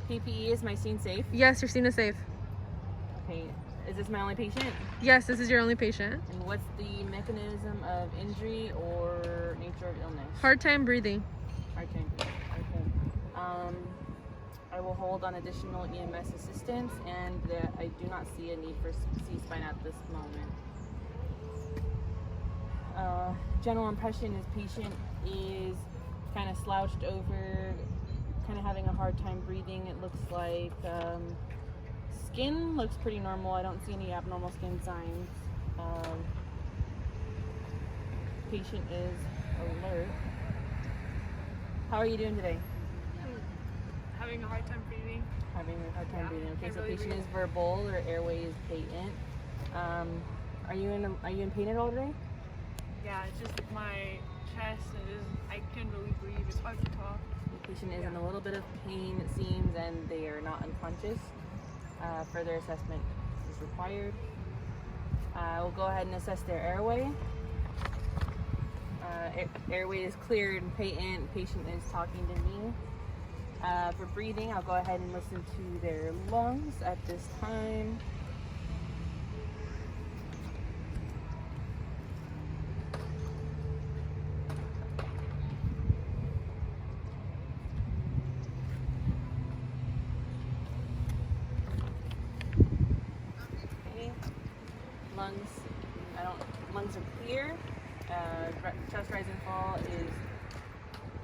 PPE, is my scene safe? Yes, your scene is safe. Okay. Is this my only patient? Yes, this is your only patient. And what's the mechanism of injury or nature of illness? Hard time breathing. Hard time breathing. Okay. I will hold on additional EMS assistance, and I do not see a need for C-spine at this moment. General impression is patient is kind of slouched over, kind of having a hard time breathing. It looks like skin looks pretty normal. I don't see any abnormal skin signs. Patient is alert. How are you doing today? Having a hard time breathing. Having a hard time breathing. Okay, can't so really patient breathe. is verbal or airway is patent. Are you in pain at all today? Yeah, it's just my chest and I can't really breathe. It's hard to talk. The patient is in a little bit of pain, it seems, and they are not unconscious. Further assessment is required. We'll go ahead and assess their airway. Airway is cleared and patent. Patient is talking to me. For breathing, I'll go ahead and listen to their lungs at this time. Okay. Lungs are clear. Chest rise and fall is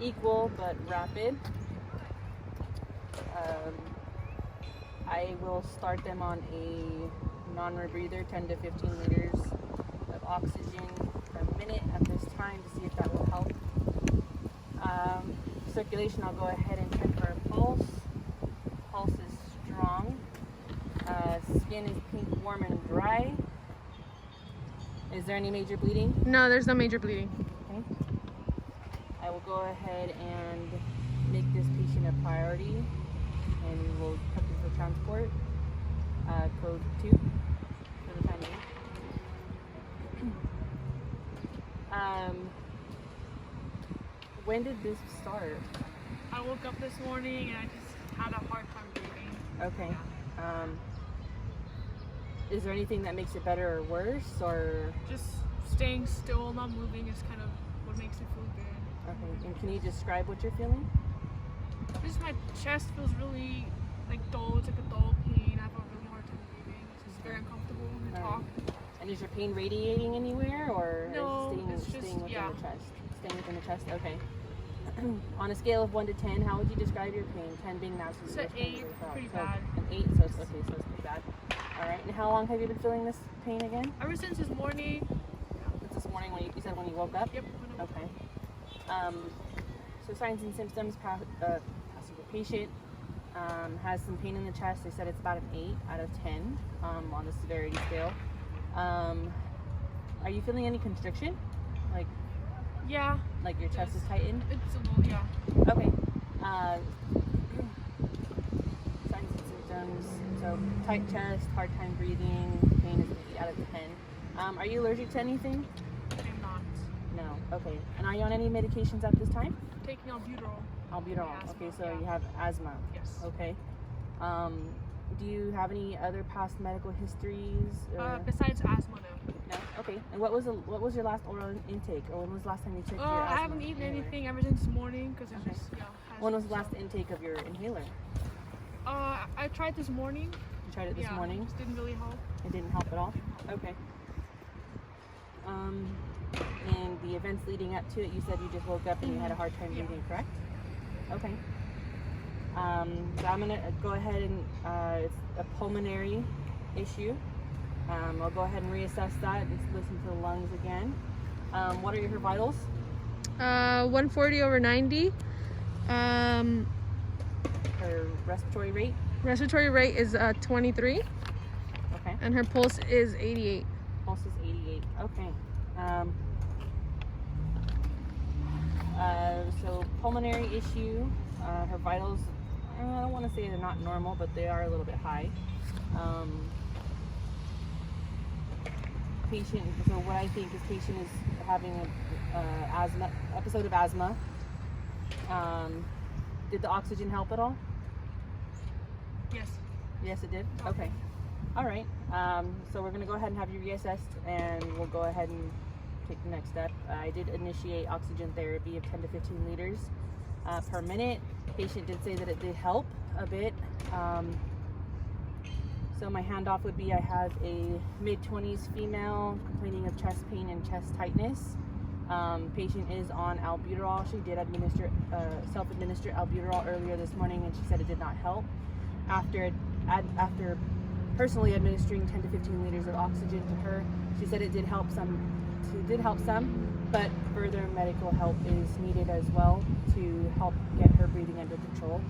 equal but rapid. I will start them on a non-rebreather, 10 to 15 liters of oxygen per minute at this time to see if that will help. Circulation, I'll go ahead and check for a pulse. Pulse is strong. Skin is pink, warm, and dry. Is there any major bleeding? No, there's no major bleeding. Okay. I will go ahead and make this patient a priority, and we will prep them for transport. Code 2 for the time being. When did this start? I woke up this morning and I just had a hard time breathing. Okay. Is there anything that makes it better or worse, or? Just staying still, not moving is kind of what makes it feel good. Okay. And can you describe what you're feeling? Just my chest feels really like dull. It's like a dull pain. I have a really hard time breathing. It's just very uncomfortable when I talk. And is your pain radiating anywhere, or No, is it's it just- staying within yeah. the chest? Staying within the chest. Okay. On a scale of 1 to 10, how would you describe your pain? 10 being the absolute It's worst, an 10 being 8, very pretty bad. bad. So an 8, so it's okay, so it's pretty bad. All right. And how long have you been feeling this pain again? Ever since this morning. Since this morning when you said when you woke up? Yep. When I woke Okay. So signs and symptoms, passive patient has some pain in the chest. They said it's about an 8 out of 10 on the severity scale. Are you feeling any constriction? Yeah, Like your chest is tightened? it's a little, yeah. Okay. Signs and symptoms. So tight chest, hard time breathing, pain is an 8 out of 10. Are you allergic to anything? I'm not. No. Okay. And are you on any medications at this time? Taking albuterol. Albuterol. Asthma, Okay, so yeah. you have asthma. Yes. Okay. Do you have any other past medical histories? Besides asthma now. No. Okay. And what was your last oral intake, or when was the last time you took your I asthma haven't eaten inhaler? anything ever since this morning because it's Okay. just, yeah. When was the last intake of your inhaler? I tried this morning. You tried it this Yeah, morning. It just didn't really help. It didn't help at all. Okay. And the events leading up to it, you said you just woke up and you had a hard time Yeah. breathing, correct? Okay. So I'm gonna go ahead and it's a pulmonary issue. I'll go ahead and reassess that and listen to the lungs again. What are your vitals? 140/90. Her respiratory rate? Respiratory rate is 23, Okay. and her pulse is 88. Pulse is 88. Okay. So pulmonary issue. Her vitals, I don't want to say they're not normal, but they are a little bit high. Patient. So what I think is patient is having an episode of asthma. Did the oxygen help at all? Yes. Yes, it did? Okay. All right. So we're going to go ahead and have you reassessed, and we'll go ahead and take the next step. I did initiate oxygen therapy of 10 to 15 liters per minute. Patient did say that it did help a bit. So my handoff would be, I have a mid-20s female complaining of chest pain and chest tightness. Patient is on albuterol. She did self-administer albuterol earlier this morning, and she said it did not help. After personally administering 10 to 15 liters of oxygen to her, she said it did help some. But further medical help is needed as well to help get her breathing under control.